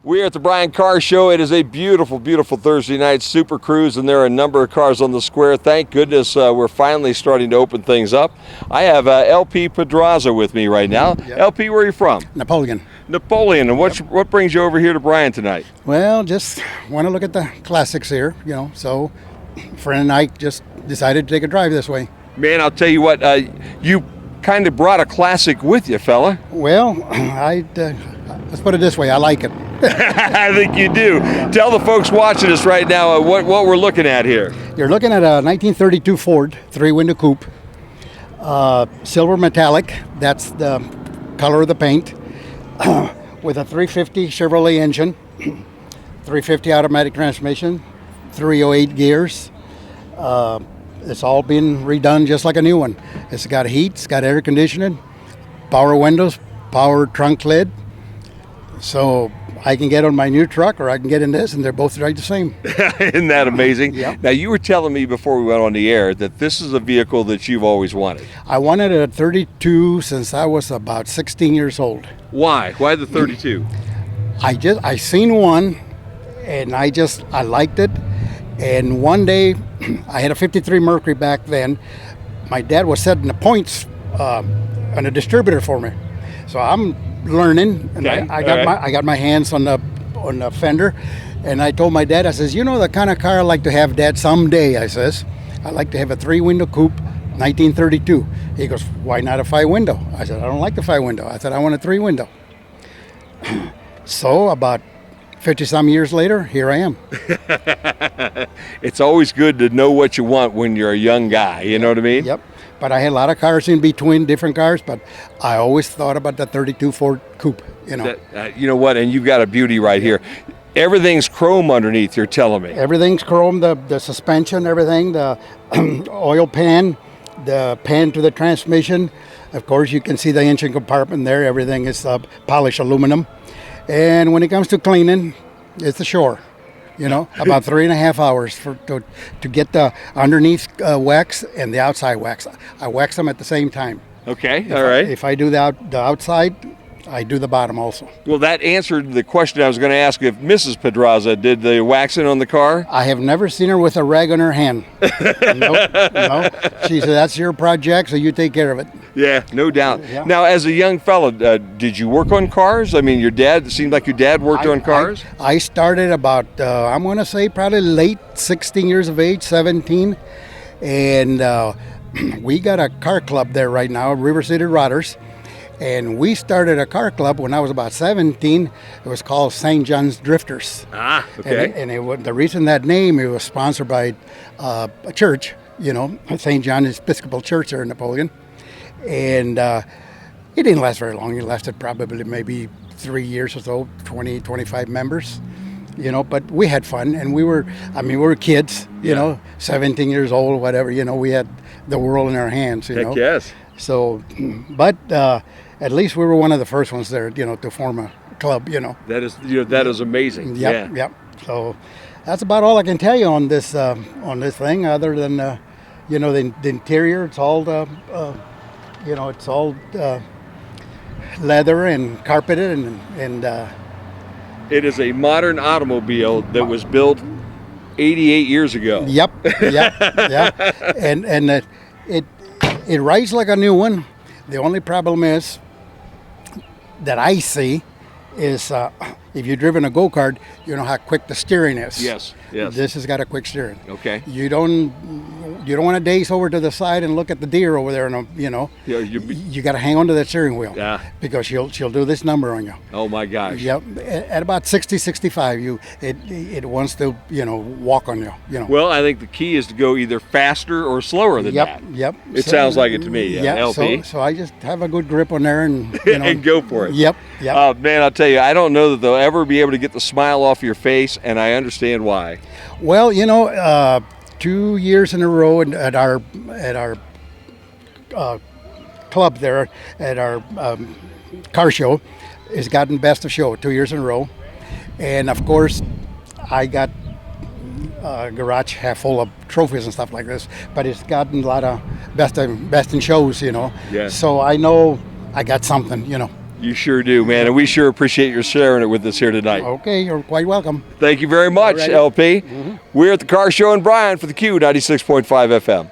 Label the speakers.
Speaker 1: We are at the Brian Carr Show. It is a beautiful, beautiful Thursday night Super Cruise, and there are a number of cars on the square. Thank goodness we're finally starting to open things up. I have LP Pedraza with me right now.
Speaker 2: Yep.
Speaker 1: LP, where are you from?
Speaker 2: Napoleon.
Speaker 1: Napoleon. And what brings you over here to Brian tonight?
Speaker 2: Well, just want to look at the classics here, so a friend and I just decided to take a drive this way.
Speaker 1: Man, I'll tell you what, you kind of brought a classic with you, fella.
Speaker 2: Well, let's put it this way, I like it.
Speaker 1: I think you do. Tell the folks watching us right now what we're looking at here.
Speaker 2: You're looking at a 1932 Ford 3-window coupe, silver metallic, that's the color of the paint, with a 350 Chevrolet engine, 350 automatic transmission, 308 gears. It's all been redone just like a new one. It's got heat, it's got air conditioning, power windows, power trunk lid. So I can get on my new truck or I can get in this, and they're both right the same.
Speaker 1: Isn't that amazing?
Speaker 2: Yep.
Speaker 1: Now, you were telling me before we went on the air that this is a vehicle that you've always wanted.
Speaker 2: I wanted a 32 since I was about 16 years old.
Speaker 1: Why? Why the 32?
Speaker 2: I seen one, and I liked it. And one day, I had a 53 Mercury back then. My dad was setting the points on a distributor for me. So I'm learning, and
Speaker 1: okay.
Speaker 2: I got my hands on the fender, and I told my dad, I says, the kind of car I like to have, Dad, someday. I says, I like to have a 3-window coupe, 1932. He goes, why not a 5-window? I said, I don't like the 5-window. I said, I want a 3-window. So about 50-some years later, here I am.
Speaker 1: It's always good to know what you want when you're a young guy, you know what I mean?
Speaker 2: Yep. But I had a lot of cars in between, different cars, but I always thought about the 32 Ford Coupe,
Speaker 1: You know what, and you've got a beauty right here. Everything's chrome underneath, you're telling me.
Speaker 2: Everything's chrome, the suspension, everything, the oil pan, the pan to the transmission. Of course, you can see the engine compartment there. Everything is polished aluminum. And when it comes to cleaning, it's a chore. About 3.5 hours to get the underneath wax and the outside wax. I wax them at the same time.
Speaker 1: Okay, all right.
Speaker 2: If I do the outside, I do the bottom also.
Speaker 1: Well, that answered the question I was going to ask if Mrs. Pedraza did the waxing on the car.
Speaker 2: I have never seen her with a rag on her hand. No. She said, that's your project, so you take care of it.
Speaker 1: Yeah, no doubt.
Speaker 2: Yeah.
Speaker 1: Now, as a young fella, did you work on cars? I mean, it seemed like your dad worked on cars.
Speaker 2: I started about, I'm going to say probably late 16 years of age, 17. And we got a car club there right now, River City Rodders. And we started a car club when I was about 17. It was called St. John's Drifters.
Speaker 1: Ah, okay.
Speaker 2: And the reason that name, it was sponsored by a church, St. John's Episcopal Church there in Napoleon. And it didn't last very long. It lasted probably maybe 3 years or so, 20, 25 members. But we had fun, and we were kids, 17 years old, whatever, we had the world in our hands,
Speaker 1: Heck yes.
Speaker 2: So, but at least we were one of the first ones there, to form a club,
Speaker 1: That is amazing.
Speaker 2: Yep. So that's about all I can tell you on this thing, other than, the interior. It's all, it's all leather and carpeted and
Speaker 1: It is a modern automobile that was built 88 years ago.
Speaker 2: Yep. And it rides like a new one. The only problem is that I see is if you've driven a go-kart, you know how quick the steering is.
Speaker 1: Yes.
Speaker 2: This has got a quick steering.
Speaker 1: Okay.
Speaker 2: You don't want to daze over to the side and look at the deer over there, and you got to hang on to that steering wheel.
Speaker 1: Yeah.
Speaker 2: Because she'll do this number on you.
Speaker 1: Oh my gosh.
Speaker 2: Yep. At about 60, 65, it wants to walk on you.
Speaker 1: Well, I think the key is to go either faster or slower than that.
Speaker 2: Yep.
Speaker 1: It sounds like it to me.
Speaker 2: Yeah.
Speaker 1: LP.
Speaker 2: So I just have a good grip on there and
Speaker 1: and go for it.
Speaker 2: Yep.
Speaker 1: Man, I'll tell you, I don't know that they'll ever be able to get the smile off your face, and I understand why.
Speaker 2: Well, 2 years in a row at our club there at our car show has gotten best of show 2 years in a row, and of course I got a garage half full of trophies and stuff like this, but it's gotten a lot of best in shows,
Speaker 1: Yes.
Speaker 2: So I know I got something,
Speaker 1: You sure do, man, and we sure appreciate your sharing it with us here tonight.
Speaker 2: Okay, you're quite welcome.
Speaker 1: Thank you very much,
Speaker 2: Alrighty.
Speaker 1: LP. We're at the car show in Bryan for the Q96.5 FM.